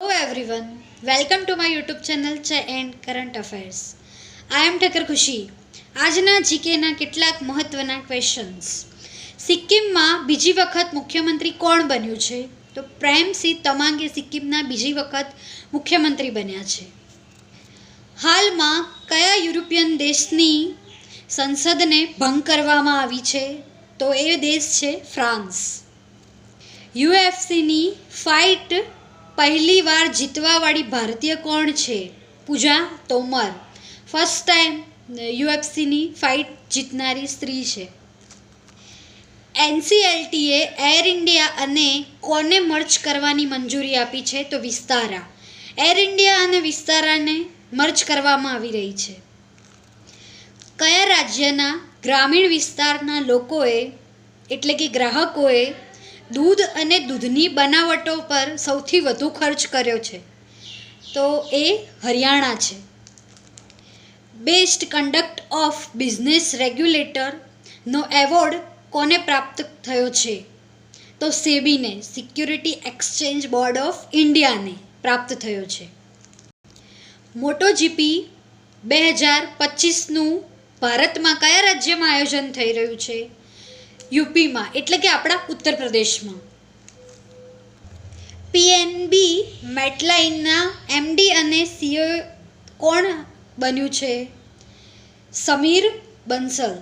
Hello everyone, welcome to my YouTube channel Chai and Current Affairs. I am Thakkar ખુશી. આજના જીકેના કેટલાક મહત્વના questions. સિક્કિમમાં બીજી વખત મુખ્યમંત્રી કોણ બન્યું છે? તો પ્રેમસિંહ તમાંગે સિક્કિમના બીજી વખત મુખ્યમંત્રી બન્યા છે. હાલમાં કયા યુરોપિયન દેશની સંસદને ભંગ કરવામાં આવી છે? તો એ દેશ છે ફ્રાન્સ. યુએફસીની ફાઇટ પહેલી વાર જીતવાવાળી ભારતીય કોણ છે? પૂજા તોમર. ફર્સ્ટ ટાઈમ યુએફસીની ફાઇટ જીતનારી સ્ત્રી છે. એનસીએલટીએ એર ઇન્ડિયા અને કોને મર્જ કરવાની મંજૂરી આપી છે? તો વિસ્તારા. એર ઇન્ડિયા અને વિસ્તારાને મર્જ કરવામાં આવી રહી છે. કયા રાજ્યના ગ્રામીણ વિસ્તારના લોકોએ એટલે કે ગ્રાહકોએ દૂધ અને દૂધની બનાવટો પર સૌથી વધુ ખર્ચ કર્યો છે? તો એ હરિયાણા છે. બેસ્ટ કન્ડક્ટ ઓફ બિઝનેસ રેગ્યુલેટરનો એવોર્ડ કોને પ્રાપ્ત થયો છે? તો સેબીને, સિક્યુરિટી એક્સચેન્જ બોર્ડ ઓફ ઇન્ડિયાને પ્રાપ્ત થયો છે. મોટોજીપી 2025નું ભારતમાં કયા રાજ્યમાં આયોજન થઈ રહ્યું છે? યુપીમાં એટલે કે આપણા ઉત્તર પ્રદેશમાં. પીએનબી મેટલાઇનના એમડી અને સીઈઓ કોણ બન્યું છે? સમીર બંસલ.